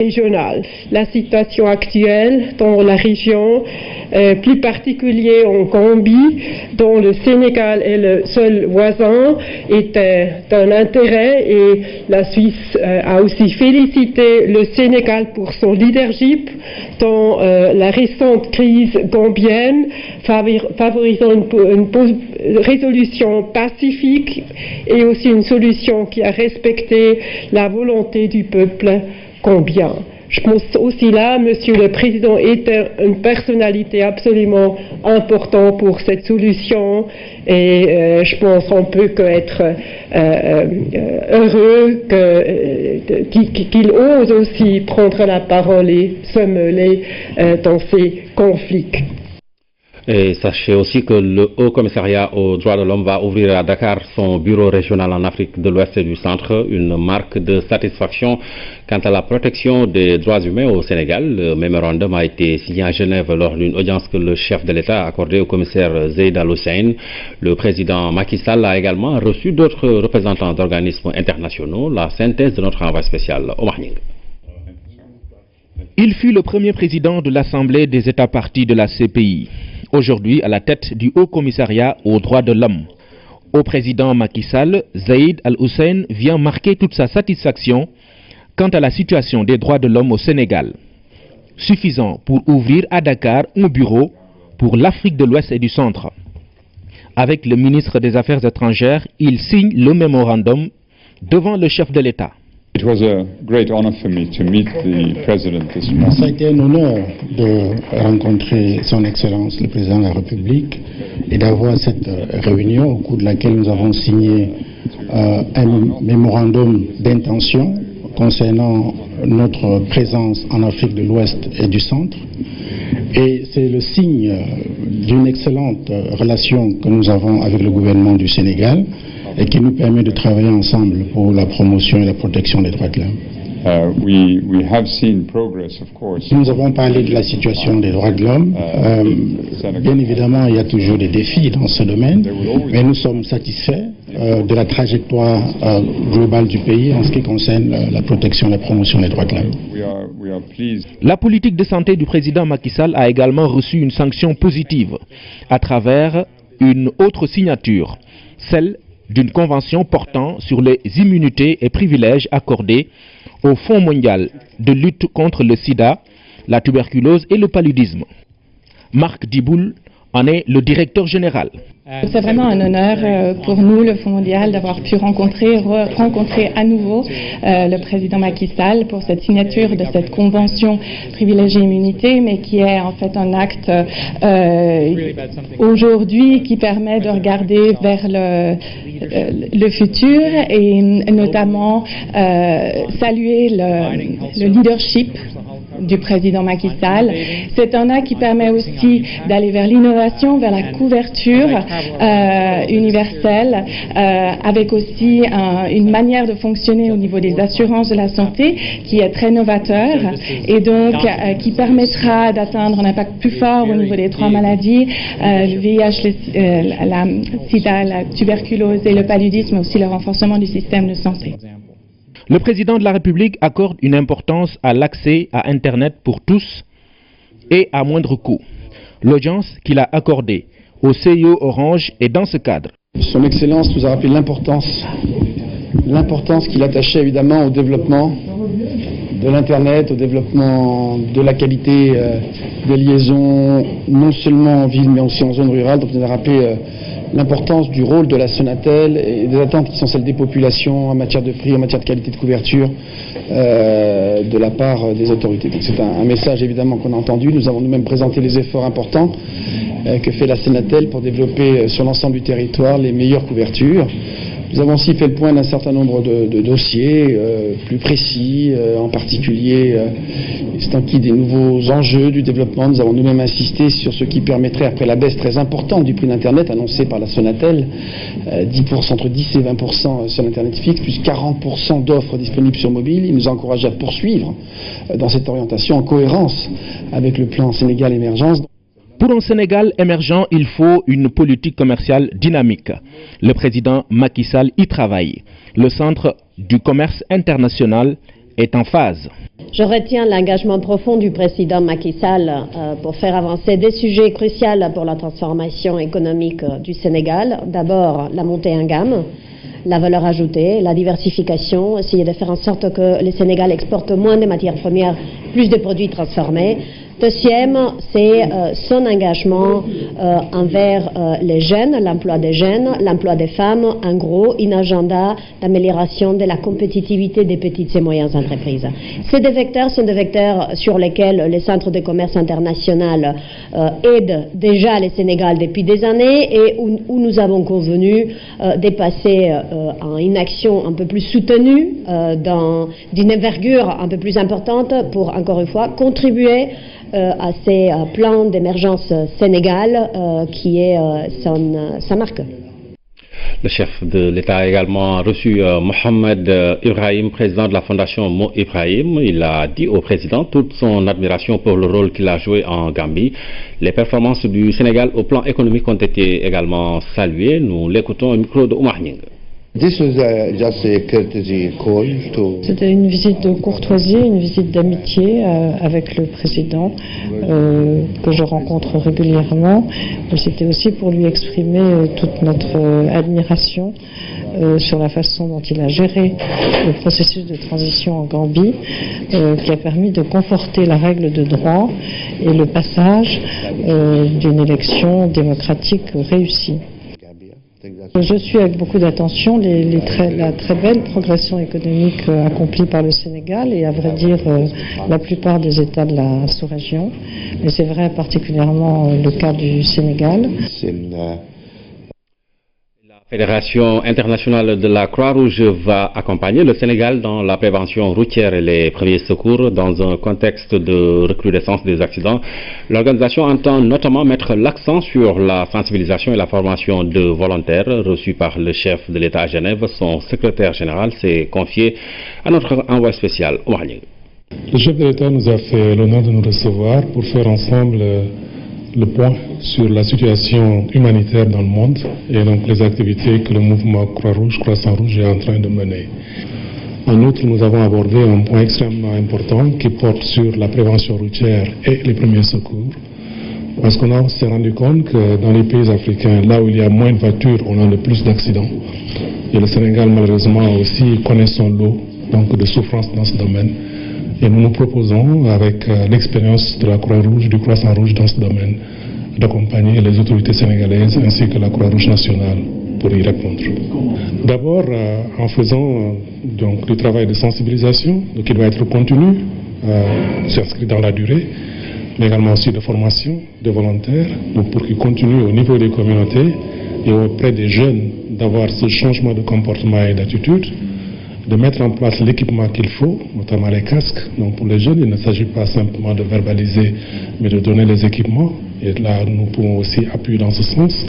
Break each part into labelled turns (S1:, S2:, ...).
S1: Régionale. La situation actuelle dans la région, plus particulier en Gambie, dont le Sénégal est le seul voisin, est d'un intérêt et la Suisse a aussi félicité le Sénégal pour son leadership dans la récente crise gambienne, favorisant une résolution pacifique et aussi une solution qui a respecté la volonté du peuple gambien. Je pense aussi là, Monsieur le Président était une personnalité absolument importante pour cette solution et je pense qu'on peut qu'être heureux qu'il ose aussi prendre la parole et se mêler dans ces conflits.
S2: Et sachez aussi que le Haut Commissariat aux droits de l'homme va ouvrir à Dakar son bureau régional en Afrique de l'Ouest et du Centre, une marque de satisfaction quant à la protection des droits humains au Sénégal. Le mémorandum a été signé à Genève lors d'une audience que le chef de l'État a accordée au commissaire Zeid Al-Hussein. Le président Macky Sall a également reçu d'autres représentants d'organismes internationaux. La synthèse de notre envoyé spécial, Omar Ning.
S3: Il fut le premier président de l'Assemblée des États parties de la CPI. Aujourd'hui à la tête du Haut Commissariat aux droits de l'homme. Au président Macky Sall, Zeid Al-Hussein vient marquer toute sa satisfaction quant à la situation des droits de l'homme au Sénégal. Suffisant pour ouvrir à Dakar un bureau pour l'Afrique de l'Ouest et du Centre. Avec le ministre des Affaires étrangères, il signe le mémorandum devant le chef de l'État.
S4: It was a great honor for me to meet the president this morning.
S5: Ça a été un honneur de rencontrer son Excellence le président de la République et d'avoir cette réunion au cours de laquelle nous avons signé un mémorandum d'intention concernant notre présence en Afrique de l'Ouest et du Centre. Et c'est le signe d'une excellente relation que nous avons avec le gouvernement du Sénégal et qui nous permet de travailler ensemble pour la promotion et la protection des droits de l'homme. Nous avons parlé de la situation des droits de l'homme. Bien évidemment, il y a toujours des défis dans ce domaine, mais nous sommes satisfaits de la trajectoire globale du pays en ce qui concerne la protection et la promotion des droits de l'homme.
S3: La politique de santé du président Macky Sall a également reçu une sanction positive à travers une autre signature, celle d'une convention portant sur les immunités et privilèges accordés au Fonds mondial de lutte contre le sida, la tuberculose et le paludisme. Marc Diboul en est le directeur général.
S6: C'est vraiment un honneur pour nous, le Fonds mondial, d'avoir pu rencontrer à nouveau le président Macky Sall pour cette signature de cette convention privilégiée immunité, mais qui est en fait un acte aujourd'hui qui permet de regarder vers le futur et notamment saluer le leadership du président Macky Sall. C'est un acte qui permet aussi d'aller vers l'innovation, vers la couverture universelle, avec aussi une manière de fonctionner au niveau des assurances de la santé qui est très novateur et donc qui permettra d'atteindre un impact plus fort au niveau des 3 maladies, le VIH, la sida, la tuberculose et le paludisme, mais aussi le renforcement du système de santé.
S3: Le président de la République accorde une importance à l'accès à Internet pour tous et à moindre coût. L'audience qu'il a accordée au CIO Orange est dans ce cadre.
S7: Son Excellence nous a rappelé l'importance qu'il attachait évidemment au développement de l'Internet, au développement de la qualité des liaisons, non seulement en ville mais aussi en zone rurale. Donc il nous a rappelé l'importance du rôle de la Sonatel et des attentes qui sont celles des populations en matière de prix, en matière de qualité de couverture de la part des autorités. Donc c'est un message évidemment qu'on a entendu. Nous avons nous-mêmes présenté les efforts importants que fait la Sonatel pour développer sur l'ensemble du territoire les meilleures couvertures. Nous avons aussi fait le point d'un certain nombre de dossiers plus précis, en particulier qui des nouveaux enjeux du développement. Nous avons nous-mêmes insisté sur ce qui permettrait, après la baisse très importante du prix d'Internet annoncée par la Sonatel, 10%, entre 10 et 20% sur l'Internet fixe, plus 40% d'offres disponibles sur mobile. Il nous a encouragé à poursuivre dans cette orientation en cohérence avec le plan Sénégal Émergence.
S3: Pour un Sénégal émergent, il faut une politique commerciale dynamique. Le président Macky Sall y travaille. Le Centre du commerce international est en phase.
S8: Je retiens l'engagement profond du président Macky Sall pour faire avancer des sujets cruciaux pour la transformation économique du Sénégal. D'abord, la montée en gamme, la valeur ajoutée, la diversification, essayer de faire en sorte que le Sénégal exporte moins de matières premières, plus de produits transformés. Deuxième, c'est son engagement envers les jeunes, l'emploi des jeunes, l'emploi des femmes, en gros, un agenda d'amélioration de la compétitivité des petites et moyennes entreprises. Ces deux vecteurs sont des vecteurs sur lesquels les centres de commerce international aident déjà le Sénégal depuis des années et où nous avons convenu de passer en une action un peu plus soutenue, d'une envergure un peu plus importante pour, encore une fois, contribuer à ces plans d'émergence Sénégal qui est sa marque.
S2: Le chef de l'État a également reçu Mohamed Ibrahim, président de la fondation Mo Ibrahim. Il a dit au président toute son admiration pour le rôle qu'il a joué en Gambie. Les performances du Sénégal au plan économique ont été également saluées. Nous l'écoutons au micro de Oumar Nying.
S9: C'était une visite de courtoisie, une visite d'amitié avec le président que je rencontre régulièrement. C'était aussi pour lui exprimer toute notre admiration sur la façon dont il a géré le processus de transition en Gambie, qui a permis de conforter la règle de droit et le passage d'une élection démocratique réussie. Je suis avec beaucoup d'attention la très belle progression économique accomplie par le Sénégal et à vrai dire la plupart des États de la sous-région. Mais c'est vrai particulièrement le cas du Sénégal.
S2: La Fédération internationale de la Croix-Rouge va accompagner le Sénégal dans la prévention routière et les premiers secours dans un contexte de recrudescence des accidents. L'organisation entend notamment mettre l'accent sur la sensibilisation et la formation de volontaires reçus par le chef de l'État à Genève. Son secrétaire général s'est confié à notre envoyé spécial, Oumar Nying.
S10: Le chef de l'État nous a fait l'honneur de nous recevoir pour faire ensemble le point sur la situation humanitaire dans le monde et donc les activités que le mouvement Croix-Rouge, Croissant-Rouge est en train de mener. En outre, nous avons abordé un point extrêmement important qui porte sur la prévention routière et les premiers secours. Parce qu'on s'est rendu compte que dans les pays africains, là où il y a moins de voitures, on a le plus d'accidents. Et le Sénégal, malheureusement, aussi connaît son lot donc, de souffrances dans ce domaine. Et nous nous proposons, avec l'expérience de la Croix-Rouge, du Croissant-Rouge dans ce domaine, d'accompagner les autorités sénégalaises ainsi que la Croix-Rouge nationale pour y répondre. D'abord, en faisant donc, du travail de sensibilisation, qui doit être continu, s'inscrit dans la durée, mais également aussi de formation de volontaires, donc pour qu'ils continuent au niveau des communautés et auprès des jeunes d'avoir ce changement de comportement et d'attitude, de mettre en place l'équipement qu'il faut, notamment les casques. Donc pour les jeunes, il ne s'agit pas simplement de verbaliser, mais de donner les équipements. Et là, nous pouvons aussi appuyer dans ce sens.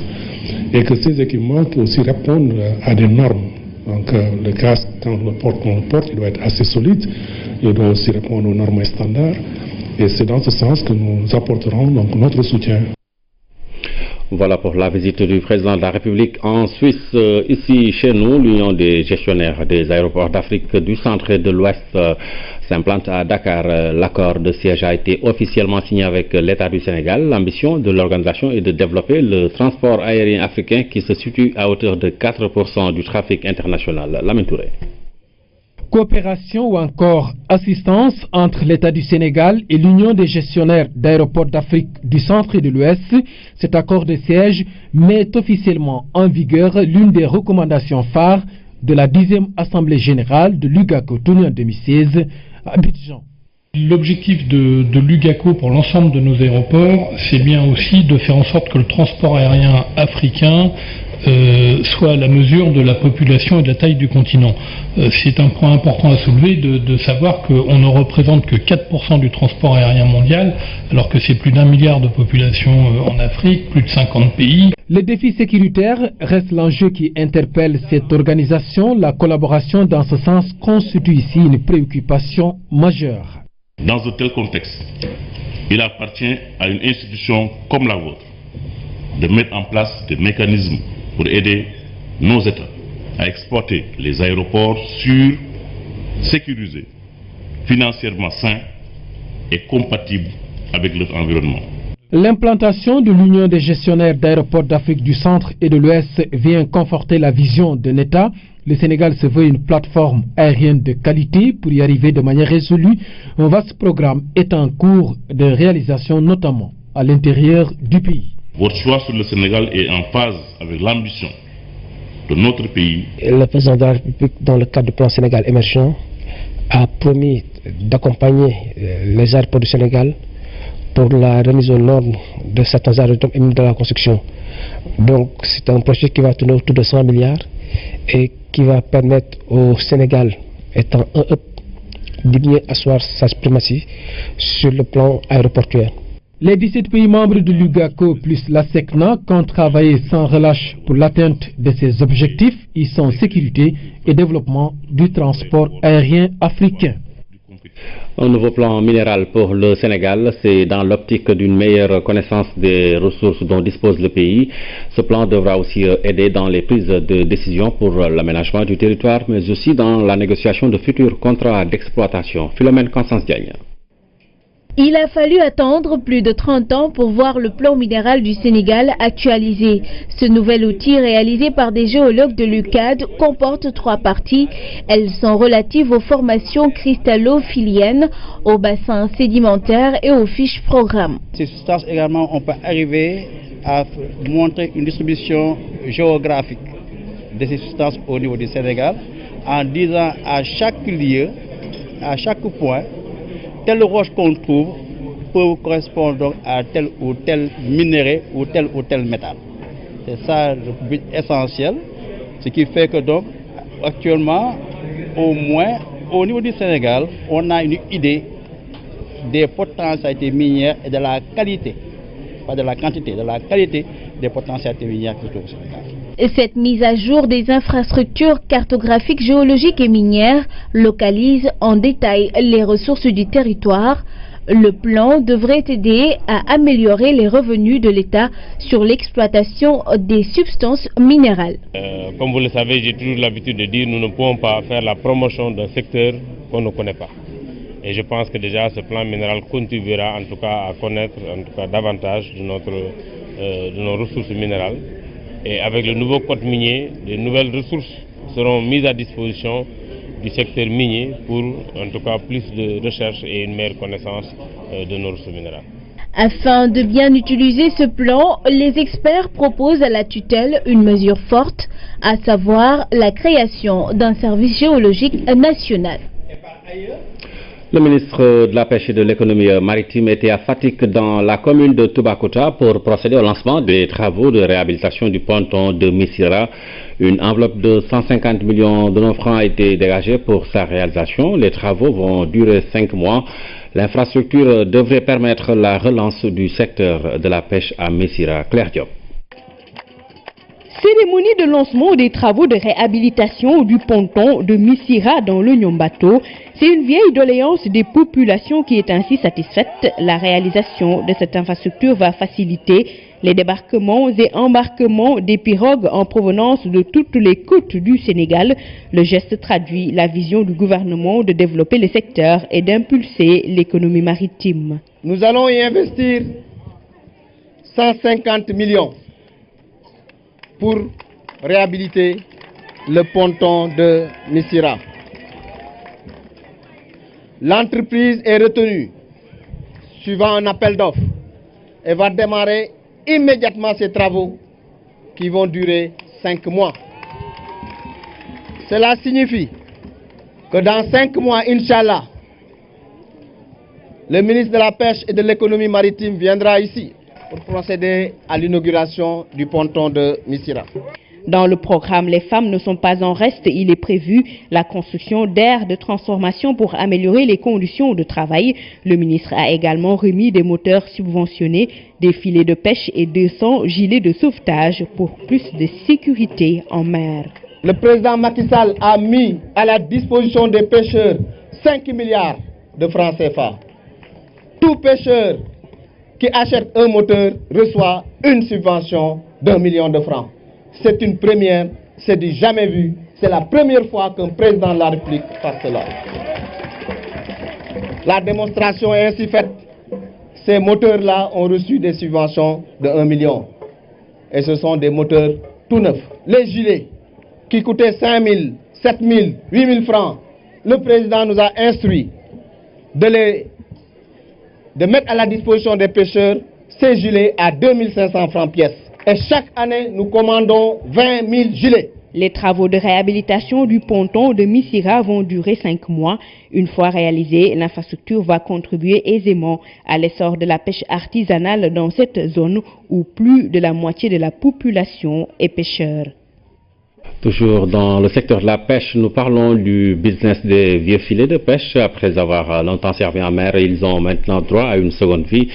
S10: Et que ces équipements qui aussi répondent à des normes. Donc le casque, quand on le porte, il doit être assez solide. Il doit aussi répondre aux normes et standards. Et c'est dans ce sens que nous apporterons donc, notre soutien.
S2: Voilà pour la visite du président de la République en Suisse. Ici, chez nous, l'Union des gestionnaires des aéroports d'Afrique du Centre et de l'Ouest s'implante à Dakar. L'accord de siège a été officiellement signé avec l'État du Sénégal. L'ambition de l'organisation est de développer le transport aérien africain qui se situe à hauteur de 4% du trafic international. Lamine Touré.
S11: Coopération ou encore assistance entre l'État du Sénégal et l'Union des gestionnaires d'aéroports d'Afrique du Centre et de l'Ouest. Cet accord de siège met officiellement en vigueur l'une des recommandations phares de la 10e Assemblée générale de l'UGACO tenue en 2016 à Abidjan.
S12: L'objectif de l'UGACO pour l'ensemble de nos aéroports, c'est bien aussi de faire en sorte que le transport aérien africain soit à la mesure de la population et de la taille du continent. C'est un point important à soulever de savoir qu'on ne représente que 4% du transport aérien mondial, alors que c'est plus d'1 milliard de population en Afrique, plus de 50 pays.
S11: Les défis sécuritaires restent l'enjeu qui interpelle cette organisation. La collaboration dans ce sens constitue ici une préoccupation majeure.
S13: Dans un tel contexte, il appartient à une institution comme la vôtre de mettre en place des mécanismes pour aider nos États à exploiter les aéroports sûrs, sécurisés financièrement sains et compatibles avec leur environnement.
S11: L'implantation de l'Union des gestionnaires d'aéroports d'Afrique du Centre et de l'Ouest vient conforter la vision d'un État. Le Sénégal se veut une plateforme aérienne de qualité. Pour y arriver de manière résolue, un vaste programme est en cours de réalisation, notamment à l'intérieur du pays.
S13: Votre choix sur le Sénégal est en phase avec l'ambition de notre pays.
S14: Le président de la République, dans le cadre du plan Sénégal émergent, a promis d'accompagner les aéroports du Sénégal pour la remise aux normes de certains aérodromes et de la construction. Donc c'est un projet qui va tourner autour de 100 milliards et qui va permettre au Sénégal, étant un hub, de mieux asseoir sa suprématie sur le plan aéroportuaire.
S11: Les 17 pays membres de l'UGACO plus la SECNA comptent travailler sans relâche pour l'atteinte de ces objectifs. Ils sont sécurité et développement du transport aérien africain.
S2: Un nouveau plan minéral pour le Sénégal, c'est dans l'optique d'une meilleure connaissance des ressources dont dispose le pays. Ce plan devra aussi aider dans les prises de décision pour l'aménagement du territoire, mais aussi dans la négociation de futurs contrats d'exploitation. Philomène Constance Diagne.
S15: Il a fallu attendre plus de 30 ans pour voir le plan minéral du Sénégal actualisé. Ce nouvel outil réalisé par des géologues de l'UCAD comporte 3 parties. Elles sont relatives aux formations cristallophiliennes, aux bassins sédimentaires et aux fiches programmes.
S16: Ces substances également, on peut arriver à montrer une distribution géographique de ces substances au niveau du Sénégal en disant à chaque lieu, à chaque point, telle roche qu'on trouve peut correspondre donc à tel ou tel minerai ou tel métal. C'est ça le but essentiel, ce qui fait que donc actuellement, au moins au niveau du Sénégal, on a une idée des potentialités minières et de la qualité, pas de la quantité, de la qualité des potentialités minières qui se trouvent au Sénégal.
S15: Cette mise à jour des infrastructures cartographiques, géologiques et minières localise en détail les ressources du territoire. Le plan devrait aider à améliorer les revenus de l'État sur l'exploitation des substances minérales.
S17: Comme vous le savez, j'ai toujours l'habitude de dire que nous ne pouvons pas faire la promotion d'un secteur qu'on ne connaît pas. Et je pense que déjà ce plan minéral contribuera en tout cas à connaître davantage de nos ressources minérales. Et avec le nouveau code minier, de nouvelles ressources seront mises à disposition du secteur minier pour en tout cas plus de recherche et une meilleure connaissance de nos ressources minérales.
S15: Afin de bien utiliser ce plan, les experts proposent à la tutelle une mesure forte, à savoir la création d'un service géologique national.
S2: Le ministre de la Pêche et de l'économie maritime était à Fatick dans la commune de Toubacouta pour procéder au lancement des travaux de réhabilitation du ponton de Missirah. Une enveloppe de 150 millions de francs a été dégagée pour sa réalisation. Les travaux vont durer 5 mois. L'infrastructure devrait permettre la relance du secteur de la pêche à Missirah. Claire Diop.
S18: Cérémonie de lancement des travaux de réhabilitation du ponton de Missirah dans le Nyombato. C'est une vieille doléance des populations qui est ainsi satisfaite. La réalisation de cette infrastructure va faciliter les débarquements et embarquements des pirogues en provenance de toutes les côtes du Sénégal. Le geste traduit la vision du gouvernement de développer le secteur et d'impulser l'économie maritime.
S19: Nous allons y investir 150 millions pour réhabiliter le ponton de Missirah. L'entreprise est retenue suivant un appel d'offres et va démarrer immédiatement ces travaux qui vont durer 5 mois. Cela signifie que dans 5 mois, Inch'Allah, le ministre de la Pêche et de l'économie maritime viendra ici pour procéder à l'inauguration du ponton de Missirah.
S18: Dans le programme, les femmes ne sont pas en reste. Il est prévu la construction d'aires de transformation pour améliorer les conditions de travail. Le ministre a également remis des moteurs subventionnés, des filets de pêche et 200 gilets de sauvetage pour plus de sécurité en mer.
S19: Le président Macky Sall a mis à la disposition des pêcheurs 5 milliards de francs CFA. Tout pêcheur qui achète un moteur reçoit une subvention d'1 million de francs. C'est une première, c'est du jamais vu. C'est la première fois qu'un président de la République fasse cela. La démonstration est ainsi faite. Ces moteurs-là ont reçu des subventions de 1 million. Et ce sont des moteurs tout neufs. Les gilets qui coûtaient 5 000, 7 000, 8 000 francs, le président nous a instruit de mettre à la disposition des pêcheurs ces gilets à 2 500 francs pièce. Et chaque année, nous commandons 20 000 gilets.
S18: Les travaux de réhabilitation du ponton de Missira vont durer 5 mois. Une fois réalisée, l'infrastructure va contribuer aisément à l'essor de la pêche artisanale dans cette zone où plus de la moitié de la population est pêcheur.
S2: Toujours dans le secteur de la pêche, nous parlons du business des vieux filets de pêche. Après avoir longtemps servi en mer, ils ont maintenant droit à une seconde vie.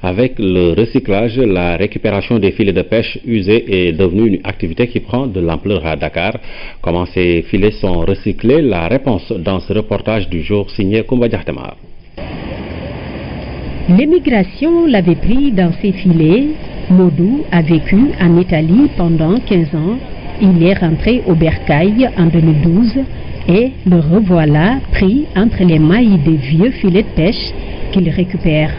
S2: Avec le recyclage, la récupération des filets de pêche usés est devenue une activité qui prend de l'ampleur à Dakar. Comment ces filets sont recyclés? La réponse dans ce reportage du jour signé Koumba Diakhtemar.
S20: L'émigration l'avait pris dans ses filets. Modou a vécu en Italie pendant 15 ans. Il est rentré au Bercail en 2012 et le revoilà pris entre les mailles des vieux filets de pêche qu'il récupère.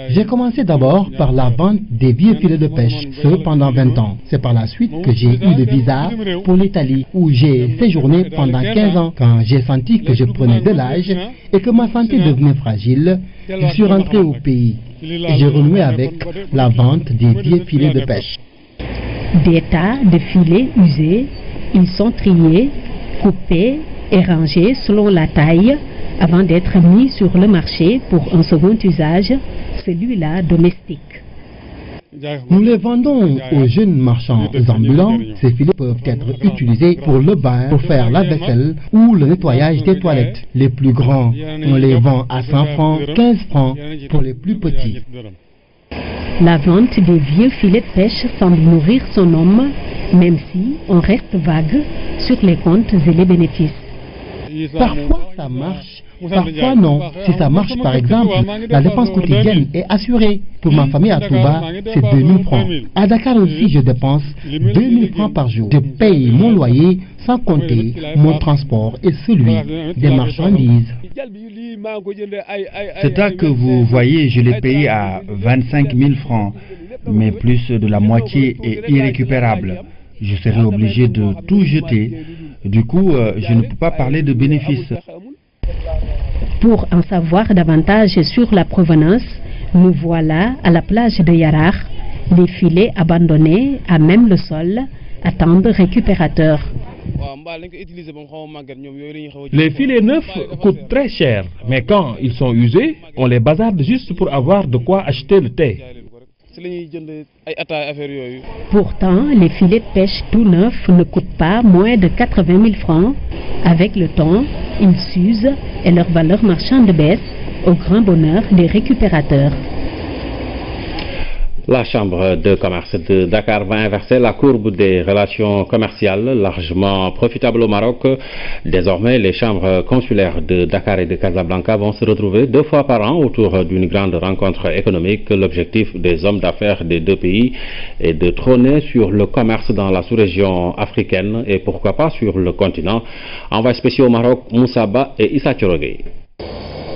S21: J'ai commencé d'abord par la vente des vieux filets de pêche, ce pendant 20 ans. C'est par la suite que j'ai eu le visa pour l'Italie, où j'ai séjourné pendant 15 ans. Quand j'ai senti que je prenais de l'âge et que ma santé devenait fragile, je suis rentré au pays et j'ai renoué avec la vente des vieux filets de pêche.
S20: Des tas de filets usés, ils sont triés, coupés et rangés selon la taille avant d'être mis sur le marché pour un second usage, celui-là domestique.
S21: Nous les vendons aux jeunes marchands ambulants. Ces filets peuvent être utilisés pour le bain, pour faire la vaisselle ou le nettoyage des toilettes. Les plus grands, on les vend à 100 francs, 15 francs pour les plus petits.
S20: La vente des vieux filets de pêche semble nourrir son homme, même si on reste vague sur les comptes et les bénéfices.
S21: Parfois ça marche, parfois non. Si ça marche par exemple, la dépense quotidienne est assurée. Pour ma famille à Touba, c'est 2000 francs. À Dakar aussi, je dépense 2000 francs par jour. Je paye mon loyer sans compter mon transport et celui des marchandises.
S22: C'est ça que vous voyez, je l'ai payé à 25 000 francs, mais plus de la moitié est irrécupérable. Je serai obligé de tout jeter. Du coup, je ne peux pas parler de bénéfices.
S20: Pour en savoir davantage sur la provenance, nous voilà à la plage de Yarar. Les filets abandonnés à même le sol attendent récupérateurs.
S23: Les filets neufs coûtent très cher, mais quand ils sont usés, on les bazarde juste pour avoir de quoi acheter le thé.
S20: Pourtant, les filets de pêche tout neufs ne coûtent pas moins de 80 000 francs. Avec le temps, ils s'usent et leur valeur marchande baisse, au grand bonheur des récupérateurs.
S2: La Chambre de commerce de Dakar va inverser la courbe des relations commerciales largement profitables au Maroc. Désormais, les chambres consulaires de Dakar et de Casablanca vont se retrouver 2 fois par an autour d'une grande rencontre économique. L'objectif des hommes d'affaires des deux pays est de trôner sur le commerce dans la sous-région africaine et pourquoi pas sur le continent. Envoyés spéciaux au Maroc, Moussaba et Issa Thiorogué.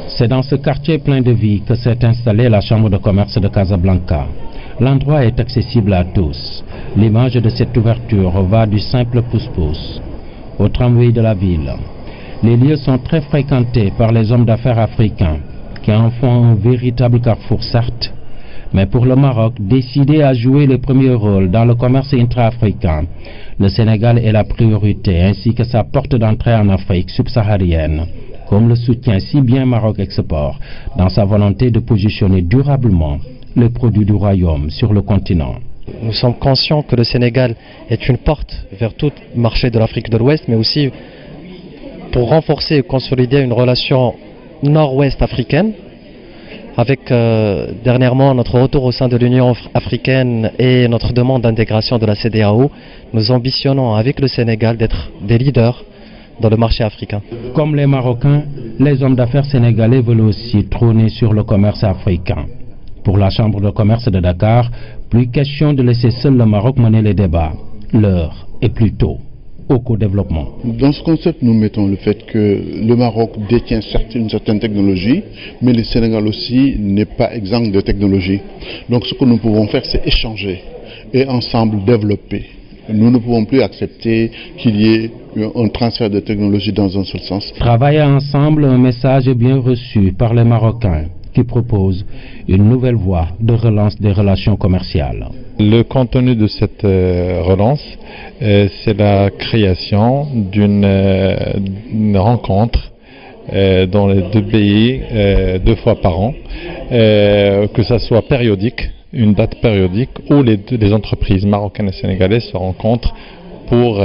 S24: C'est dans ce quartier plein de vie que s'est installée la Chambre de commerce de Casablanca. L'endroit est accessible à tous. L'image de cette ouverture va du simple pousse-pousse au tramway de la ville. Les lieux sont très fréquentés par les hommes d'affaires africains qui en font un véritable carrefour certes, mais pour le Maroc, décidé à jouer le premier rôle dans le commerce intra-africain, le Sénégal est la priorité ainsi que sa porte d'entrée en Afrique subsaharienne, comme le soutient si bien Maroc Export dans sa volonté de positionner durablement les produits du royaume sur le continent.
S25: Nous sommes conscients que le Sénégal est une porte vers tout le marché de l'Afrique de l'Ouest, mais aussi pour renforcer et consolider une relation nord-ouest africaine, avec dernièrement notre retour au sein de l'Union africaine et notre demande d'intégration de la CEDEAO. Nous ambitionnons avec le Sénégal d'être des leaders dans le marché africain.
S24: Comme les Marocains, les hommes d'affaires sénégalais veulent aussi trôner sur le commerce africain. Pour la Chambre de commerce de Dakar, plus question de laisser seul le Maroc mener les débats. L'heure est plus tôt. au co-développement.
S1: Dans ce concept, nous mettons le fait que le Maroc détient certes une certaine technologie, mais le Sénégal aussi n'est pas exempt de technologie. Donc ce que nous pouvons faire, c'est échanger et ensemble développer. Nous ne pouvons plus accepter qu'il y ait un transfert de technologie dans un seul sens.
S24: Travailler ensemble, un message bien reçu par les Marocains qui proposent une nouvelle voie de relance des relations commerciales.
S4: Le contenu de cette relance, c'est la création d'une rencontre dans les deux pays 2 fois par an, que ça soit périodique, une date périodique où les entreprises marocaines et sénégalaises se rencontrent pour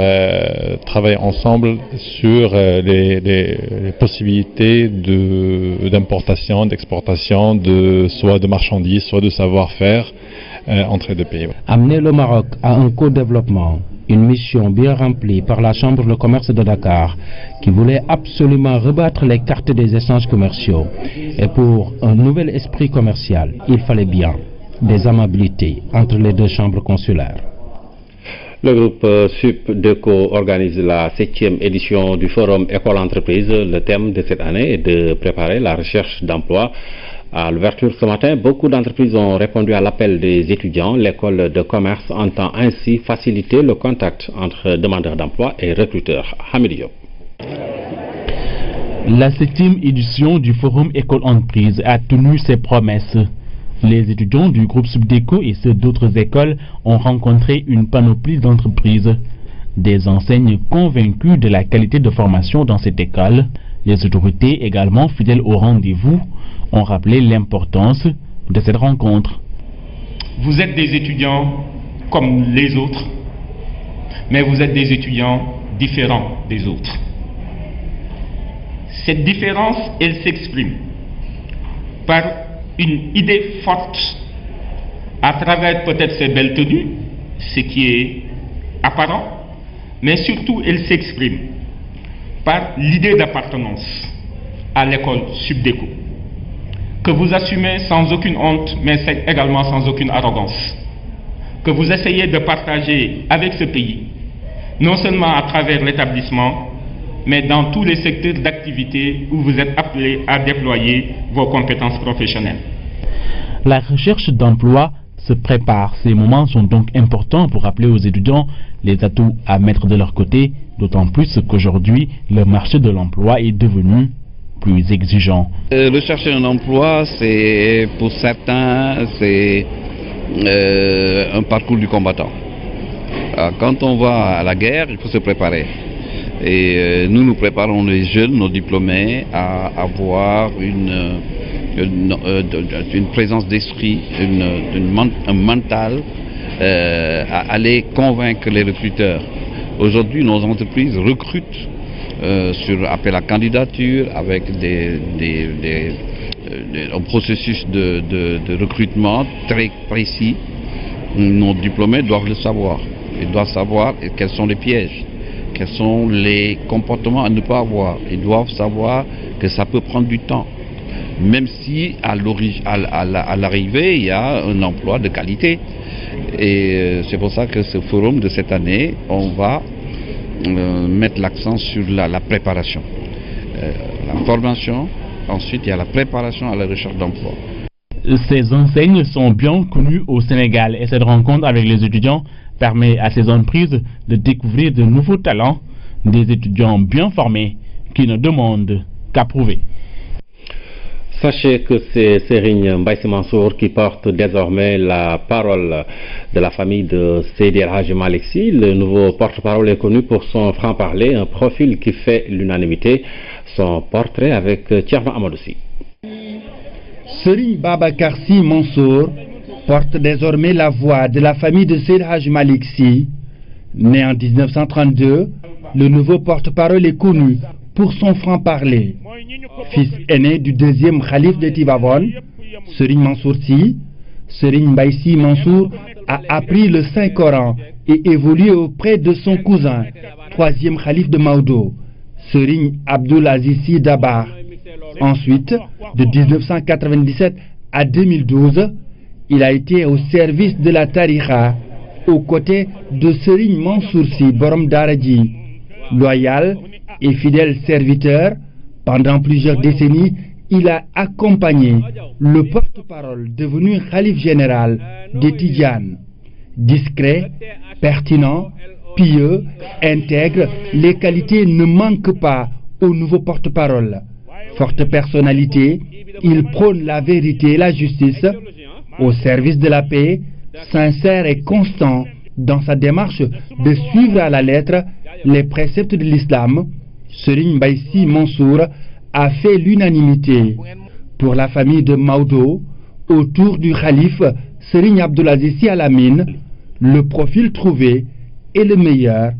S4: travailler ensemble sur les possibilités d'importation, d'exportation, soit de marchandises, soit de savoir-faire entre les deux pays.
S24: Amener le Maroc à un co-développement, une mission bien remplie par la Chambre de commerce de Dakar qui voulait absolument rebattre les cartes des échanges commerciaux. Et pour un nouvel esprit commercial, il fallait bien des amabilités entre les deux chambres consulaires.
S2: Le groupe SUPDECO organise la 7e édition du forum École Entreprise. Le thème de cette année est de préparer la recherche d'emploi. À l'ouverture ce matin, beaucoup d'entreprises ont répondu à l'appel des étudiants. L'école de commerce entend ainsi faciliter le contact entre demandeurs d'emploi et recruteurs. Hamid Diop.
S5: La 7e édition du forum École Entreprise a tenu ses promesses. Les étudiants du groupe SUPDECO et ceux d'autres écoles ont rencontré une panoplie d'entreprises. Des enseignes convaincues de la qualité de formation dans cette école. Les autorités, également fidèles au rendez-vous, ont rappelé l'importance de cette rencontre.
S6: Vous êtes des étudiants comme les autres, mais vous êtes des étudiants différents des autres. Cette différence, elle s'exprime par une idée forte à travers peut-être ces belles tenues, ce qui est apparent, mais surtout elle s'exprime par l'idée d'appartenance à l'école SUPDECO, que vous assumez sans aucune honte, mais également sans aucune arrogance, que vous essayez de partager avec ce pays, non seulement à travers l'établissement, mais dans tous les secteurs d'activité où vous êtes appelés à déployer vos compétences professionnelles.
S5: La recherche d'emploi se prépare. Ces moments sont donc importants pour rappeler aux étudiants les atouts à mettre de leur côté, d'autant plus qu'aujourd'hui, le marché de l'emploi est devenu plus exigeant.
S7: Rechercher un emploi, c'est pour certains, c'est un parcours du combattant. Alors, quand on va à la guerre, il faut se préparer. Et nous préparons les jeunes, nos diplômés, à avoir une présence d'esprit, un mental, à aller convaincre les recruteurs. Aujourd'hui, nos entreprises recrutent sur appel à candidature avec un processus de recrutement très précis. Nos diplômés doivent le savoir. Ils doivent savoir quels sont les pièges. Quels sont les comportements à ne pas avoir. Ils doivent savoir que ça peut prendre du temps. Même si à l'arrivée, il y a un emploi de qualité. Et c'est pour ça que ce forum de cette année, on va mettre l'accent sur la préparation. La formation, ensuite il y a la préparation à la recherche d'emploi.
S5: Ces enseignes sont bien connues au Sénégal et cette rencontre avec les étudiants permet à ces entreprises de découvrir de nouveaux talents, des étudiants bien formés qui ne demandent qu'à prouver.
S2: Sachez que c'est Serigne Mbaye Sy Mansour qui porte désormais la parole de la famille de Seydi El Hadji Malick Sy. Le nouveau porte-parole est connu pour son franc-parler, un profil qui fait l'unanimité. Son portrait avec Thierno Amadou Sy.
S26: Serigne Babacar Sy Mansour porte désormais la voix de la famille de Seydi El Hadji Malick Sy. Né en 1932, le nouveau porte-parole est connu pour son franc-parler. Fils aîné du deuxième khalife de Tivaouane, Serigne Mansour Sy, Serigne Mbaye Sy Mansour a appris le Saint-Coran et évolué auprès de son cousin, troisième khalife de Maodo, Serigne Abdoul Aziz Sy Dabakh. Ensuite, de 1997 à 2012, il a été au service de la Tariqa, aux côtés de Serigne Mansour Sy Borom Dara Ji, Loyal et fidèle serviteur, pendant plusieurs décennies, il a accompagné le porte-parole devenu khalife général des Tidjanes. Discret, pertinent, pieux, intègre, les qualités ne manquent pas au nouveau porte-parole. Forte personnalité, il prône la vérité et la justice au service de la paix, sincère et constant dans sa démarche de suivre à la lettre les préceptes de l'islam. Serigne Mbaye Sy Mansour a fait l'unanimité pour la famille de Maodo autour du khalife Serigne Abdoul Aziz Sy Al Amine. Le profil trouvé est le meilleur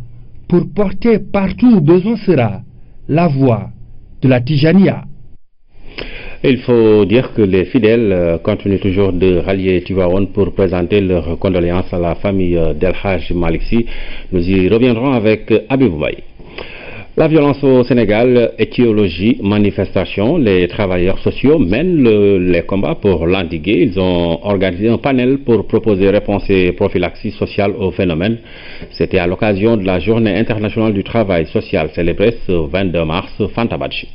S26: pour porter partout où besoin sera la voix de la Tijania.
S2: Il faut dire que les fidèles continuent toujours de rallier Tivaouane pour présenter leurs condoléances à la famille d'El Hadj Malick Sy. Nous y reviendrons avec Habib Mbaye. La violence au Sénégal, étiologie, manifestation, les travailleurs sociaux mènent les combats pour l'endiguer. Ils ont organisé un panel pour proposer réponse et prophylaxie sociale au phénomène. C'était à l'occasion de la Journée internationale du travail social célébrée ce 22 mars, Fanta Badji.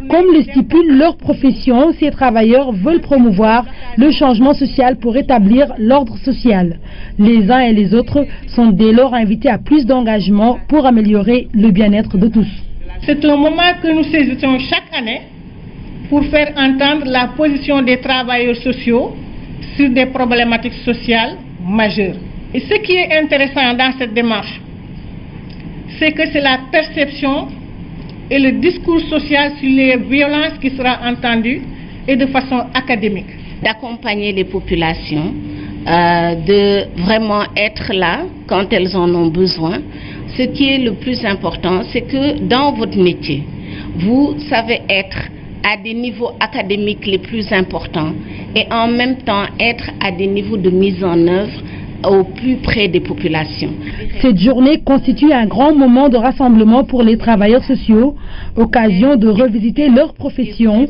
S3: Comme le stipule leur profession, ces travailleurs veulent promouvoir le changement social pour rétablir l'ordre social. Les uns et les autres sont dès lors invités à plus d'engagement pour améliorer le bien-être de tous.
S8: C'est un moment que nous saisissons chaque année pour faire entendre la position des travailleurs sociaux sur des problématiques sociales majeures. Et ce qui est intéressant dans cette démarche, c'est que c'est la perception et le discours social sur les violences qui sera entendu et de façon académique.
S9: D'accompagner les populations, de vraiment être là quand elles en ont besoin. Ce qui est le plus important, c'est que dans votre métier, vous savez être à des niveaux académiques les plus importants et en même temps être à des niveaux de mise en œuvre au plus près des populations.
S3: Cette journée constitue un grand moment de rassemblement pour les travailleurs sociaux, occasion de revisiter leur profession.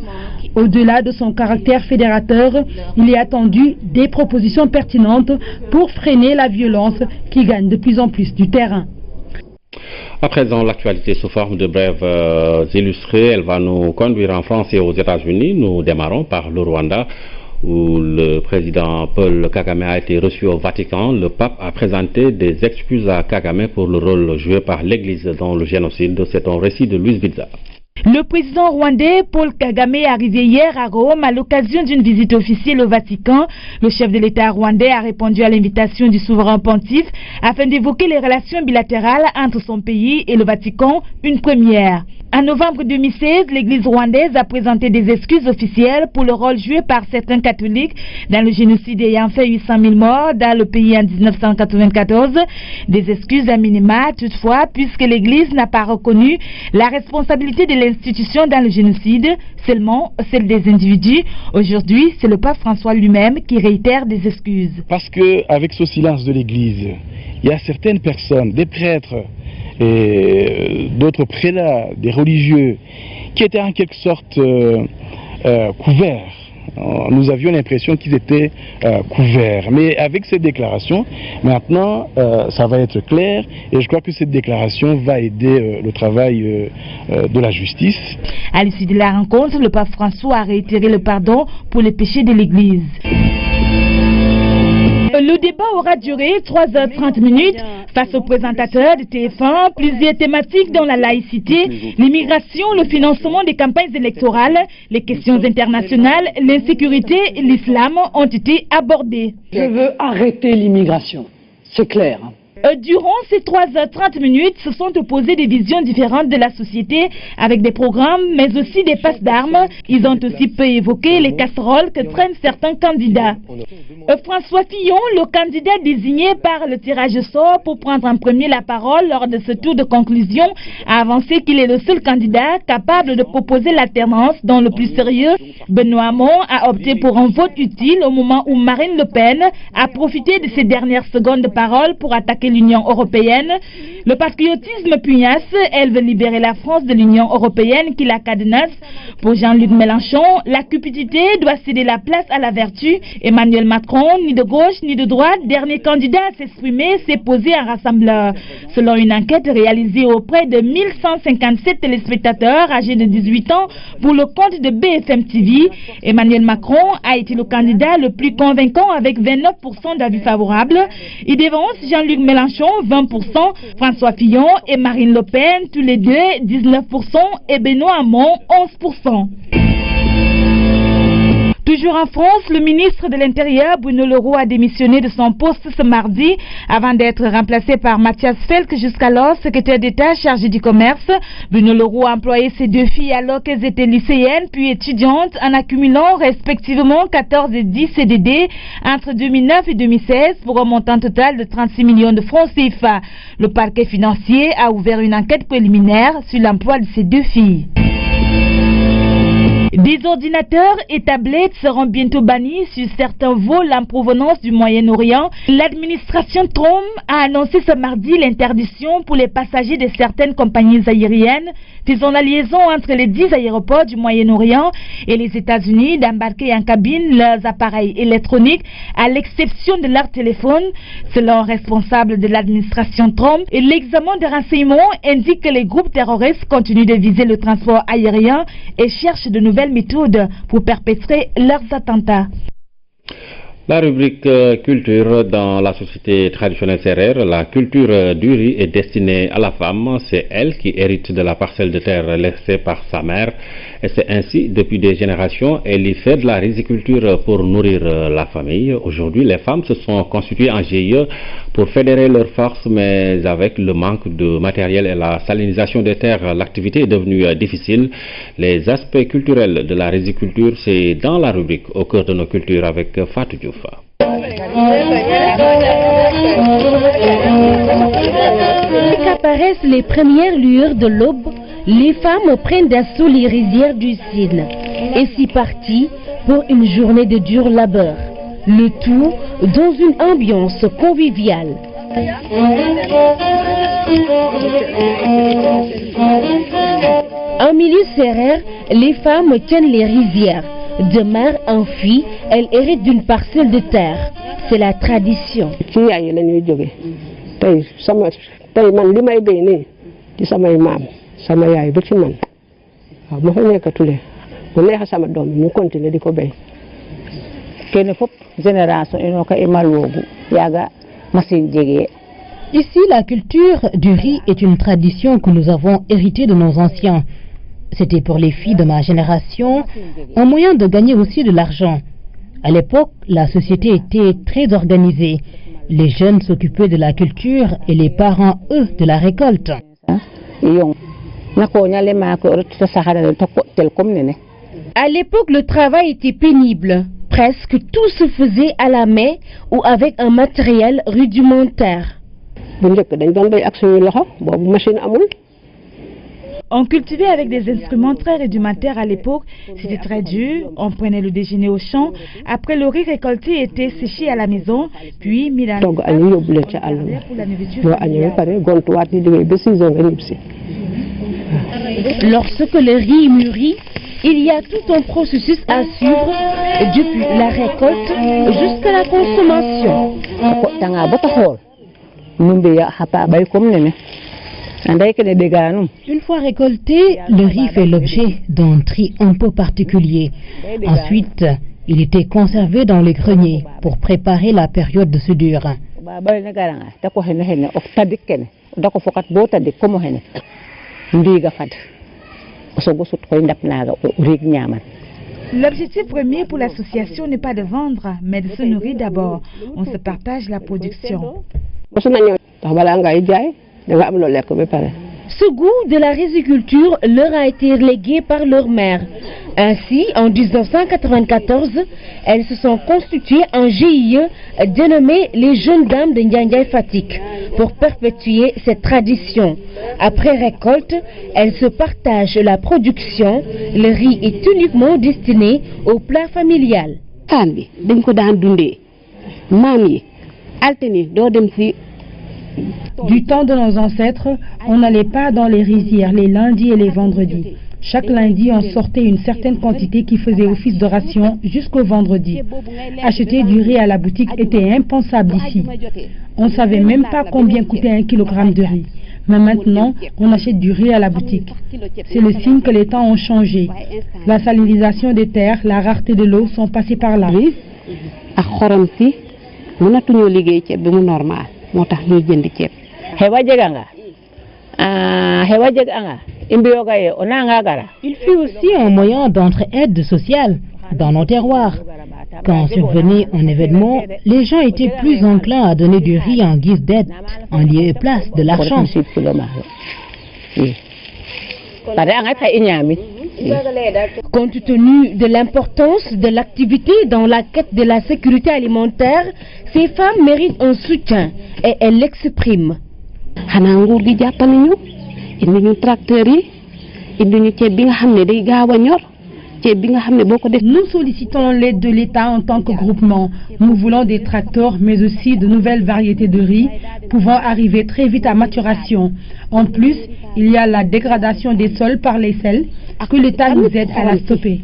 S3: Au-delà de son caractère fédérateur, il est attendu des propositions pertinentes pour freiner la violence qui gagne de plus en plus du terrain.
S2: À présent, l'actualité sous forme de brèves illustrées, elle va nous conduire en France et aux États-Unis. Nous démarrons par le Rwanda, où le président Paul Kagame a été reçu au Vatican. Le pape a présenté des excuses à Kagame pour le rôle joué par l'Église dans le génocide. C'est un récit de Louise Bizarre.
S10: Le président rwandais Paul Kagame est arrivé hier à Rome à l'occasion d'une visite officielle au Vatican. Le chef de l'État rwandais a répondu à l'invitation du souverain pontife afin d'évoquer les relations bilatérales entre son pays et le Vatican, une première. En novembre 2016, l'Église rwandaise a présenté des excuses officielles pour le rôle joué par certains catholiques dans le génocide ayant fait 800 000 morts dans le pays en 1994. Des excuses à minima toutefois, puisque l'Église n'a pas reconnu la responsabilité de l'institution dans le génocide, seulement celle des individus. Aujourd'hui, c'est le pape François lui-même qui réitère des excuses.
S12: Parce qu'avec ce silence de l'Église, il y a certaines personnes, des prêtres, et d'autres prélats, des religieux, qui étaient en quelque sorte couverts. Nous avions l'impression qu'ils étaient couverts. Mais avec cette déclaration, maintenant, ça va être clair. Et je crois que cette déclaration va aider le travail de la justice.
S10: À l'issue de la rencontre, le pape François a réitéré le pardon pour les péchés de l'Église. Le débat aura duré 3h30 face aux présentateurs de TF1. Plusieurs thématiques dont la laïcité, l'immigration, le financement des campagnes électorales, les questions internationales, l'insécurité et l'islam ont été abordées.
S13: Je veux arrêter l'immigration, c'est clair.
S10: Durant ces 3h30, se sont opposées des visions différentes de la société avec des programmes, mais aussi des passes d'armes. Ils ont aussi peu évoqué les casseroles que traînent certains candidats. François Fillon, le candidat désigné par le tirage au sort pour prendre en premier la parole lors de ce tour de conclusion, a avancé qu'il est le seul candidat capable de proposer l'alternance dans le plus sérieux. Benoît Hamon a opté pour un vote utile au moment où Marine Le Pen a profité de ses dernières secondes de parole pour attaquer l'Union européenne. Le patriotisme pugnace, elle veut libérer la France de l'Union européenne qui la cadenasse. Pour Jean-Luc Mélenchon, la cupidité doit céder la place à la vertu. Emmanuel Macron, ni de gauche ni de droite, dernier candidat à s'exprimer, s'est posé un rassembleur. Selon une enquête réalisée auprès de 1157 téléspectateurs âgés de 18 ans pour le compte de BFM TV, Emmanuel Macron a été le candidat le plus convaincant avec 29% d'avis favorables. Il dévance Jean-Luc Mélenchon, 20%, François Fillon et Marine Le Pen, tous les deux, 19% et Benoît Hamon, 11%. Toujours en France, le ministre de l'Intérieur, Bruno Le Roux, a démissionné de son poste ce mardi avant d'être remplacé par Mathias Felk, jusqu'alors secrétaire d'État chargé du commerce. Bruno Le Roux a employé ses deux filles alors qu'elles étaient lycéennes puis étudiantes en accumulant respectivement 14 et 10 CDD entre 2009 et 2016 pour un montant total de 36 millions de francs CFA. Le parquet financier a ouvert une enquête préliminaire sur l'emploi de ces deux filles. Des ordinateurs et tablettes seront bientôt bannis sur certains vols en provenance du Moyen-Orient. L'administration Trump a annoncé ce mardi l'interdiction pour les passagers de certaines compagnies aériennes faisant la liaison entre les 10 aéroports du Moyen-Orient et les États-Unis d'embarquer en cabine leurs appareils électroniques à l'exception de leur téléphone. Selon un responsable de l'administration Trump, et l'examen des renseignements indique que les groupes terroristes continuent de viser le transport aérien et cherchent de nouvelles méthodes pour perpétrer leurs attentats.
S2: La rubrique culture dans la société traditionnelle sérère, la culture du riz est destinée à la femme. C'est elle qui hérite de la parcelle de terre laissée par sa mère. Et c'est ainsi, depuis des générations, elle y fait de la riziculture pour nourrir la famille. Aujourd'hui, les femmes se sont constituées en GIE pour fédérer leurs forces, mais avec le manque de matériel et la salinisation des terres, l'activité est devenue difficile. Les aspects culturels de la riziculture, c'est dans la rubrique Au cœur de nos cultures avec Fatou Diouf.
S20: Qu'apparaissent les premières lueurs de l'aube, les femmes prennent d'assaut les rizières du Sine. Et c'est parti pour une journée de dur labeur. Le tout dans une ambiance conviviale. En milieu sérère, les femmes tiennent les rizières. De mère en fille, elles héritent d'une parcelle de terre. C'est la tradition.
S11: Ici, la culture du riz est une tradition que nous avons héritée de nos anciens. C'était pour les filles de ma génération un moyen de gagner aussi de l'argent. À l'époque, la société était très organisée. Les jeunes s'occupaient de la culture et les parents, eux, de la récolte.
S10: À l'époque, le travail était pénible. Presque tout se faisait à la main ou avec un matériel rudimentaire. On cultivait avec des instruments très rudimentaires à l'époque. C'était très dur. On prenait le déjeuner au champ. Après, le riz récolté était séché à la maison, puis mis dans le sac pour la nourriture. Lorsque le riz mûrit, il y a tout un processus à suivre depuis la récolte jusqu'à la consommation.
S11: Une fois récolté, le riz fait l'objet d'un tri un peu particulier. Ensuite, il était conservé dans les greniers pour préparer la période de soudure.
S10: L'objectif premier pour l'association n'est pas de vendre, mais de se nourrir d'abord. On se partage la production. Ce goût de la riziculture leur a été légué par leur mère. Ainsi, en 1994, elles se sont constituées en GIE dénommé les Jeunes Dames de Ndiandiaye Fatick pour perpétuer cette tradition. Après récolte, elles se partagent la production. Le riz est uniquement destiné au plat familial.
S3: Du temps de nos ancêtres, on n'allait pas dans les rizières les lundis et les vendredis. Chaque lundi, on sortait une certaine quantité qui faisait office de ration jusqu'au vendredi. Acheter du riz à la boutique était impensable ici. On ne savait même pas combien coûtait 1 kilogramme de riz. Mais maintenant, on achète du riz à la boutique. C'est le signe que les temps ont changé. La salinisation des terres, la rareté de l'eau sont passés par là.
S11: Il fut aussi un moyen d'entraide sociale dans nos terroirs. Quand survenait un événement, les gens étaient plus enclins à donner du riz en guise d'aide, en lieu et place de l'argent.
S14: Compte tenu de l'importance de l'activité dans la quête de la sécurité alimentaire, ces femmes méritent un soutien et elles l'expriment.
S3: Nous sollicitons l'aide de l'État en tant que groupement. Nous voulons des tracteurs, mais aussi de nouvelles variétés de riz pouvant arriver très vite à maturation. En plus, il y a la dégradation des sols par les sels, que l'État nous aide à la stopper.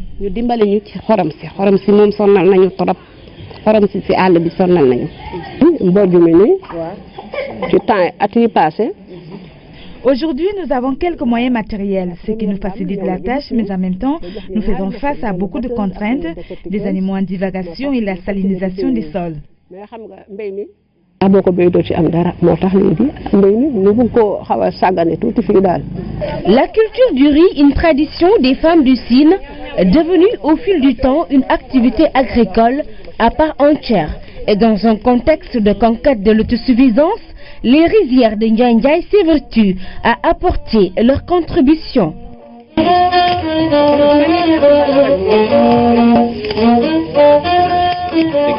S10: Aujourd'hui, nous avons quelques moyens matériels, ce qui nous facilite la tâche, mais en même temps, nous faisons face à beaucoup de contraintes, des animaux en divagation et la salinisation des sols.
S14: La culture du riz, une tradition des femmes du Sine, est devenue au fil du temps une activité agricole à part entière. Et dans un contexte de conquête de l'autosuffisance, les rizières de Ndiaye s'évertuent à apporter leur contribution.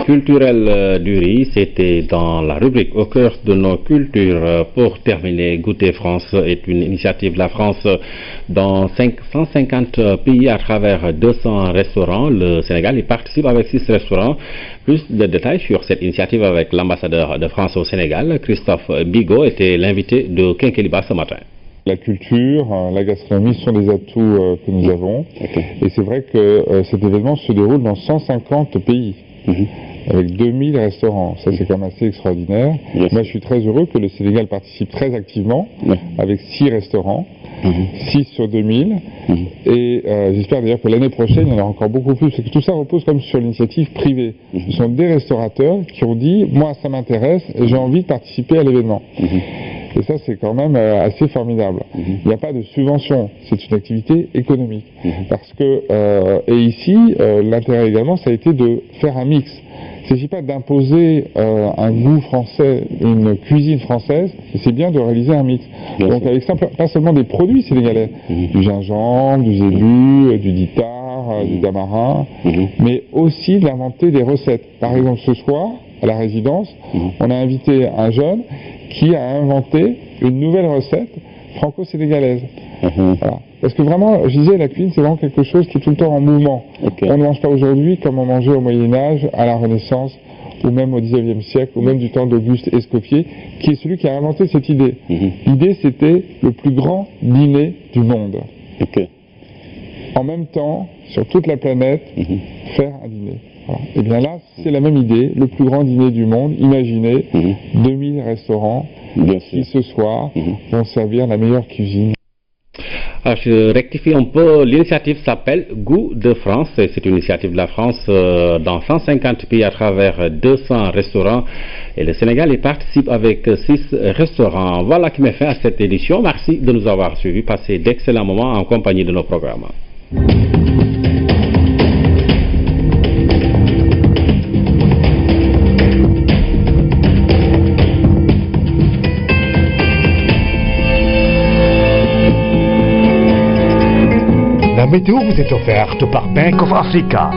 S2: Culturel du riz, c'était dans la rubrique au cœur de nos cultures. Pour terminer, Goûter France est une initiative de la France dans 150 pays à travers 200 restaurants. Le Sénégal y participe avec 6 restaurants. Plus de détails sur cette initiative avec l'ambassadeur de France au Sénégal, Christophe Bigot, était l'invité de Kinkeliba ce matin.
S15: La culture, la gastronomie sont des atouts que nous avons. Et c'est vrai que cet événement se déroule dans 150 pays. Avec 2000 restaurants, ça c'est quand même assez extraordinaire. Moi je suis très heureux que le Sénégal participe très activement avec 6 restaurants, 6 sur 2000, et j'espère d'ailleurs que l'année prochaine il y en aura encore beaucoup plus, parce que tout ça repose comme sur l'initiative privée. Ce sont des restaurateurs qui ont dit moi ça m'intéresse et j'ai envie de participer à l'événement. Et ça c'est quand même assez formidable. Il n'y a pas de subvention, c'est une activité économique. Parce que, et ici, l'intérêt également ça a été de faire un mix. Il ne s'agit pas d'imposer un goût français, une cuisine française, c'est bien de réaliser un mix. Donc avec ça, pas seulement des produits sénégalais, du gingembre, du zébu, du ditar, du tamarin, mais aussi d'inventer des recettes. Par exemple ce soir, à la résidence, on a invité un jeune qui a inventé une nouvelle recette franco-sénégalaise. Voilà. Parce que vraiment, je disais, la cuisine, c'est vraiment quelque chose qui est tout le temps en mouvement. On ne mange pas aujourd'hui comme on mangeait au Moyen-Âge, à la Renaissance, ou même au XIXe siècle, ou même du temps d'Auguste Escoffier, qui est celui qui a inventé cette idée. L'idée, c'était le plus grand dîner du monde. En même temps, sur toute la planète, faire un dîner. Voilà. Et bien là, c'est la même idée, le plus grand dîner du monde. Imaginez 2000 restaurants qui ce soir vont servir la meilleure cuisine.
S2: Alors, je rectifie un peu, l'initiative s'appelle Goût de France, et c'est une initiative de la France dans 150 pays à travers 200 restaurants, et le Sénégal y participe avec 6 restaurants. Voilà qui met fin à cette édition. Merci de nous avoir suivis. Passez d'excellents moments en compagnie de nos programmes.
S16: La météo vous est offerte par Bank of Africa.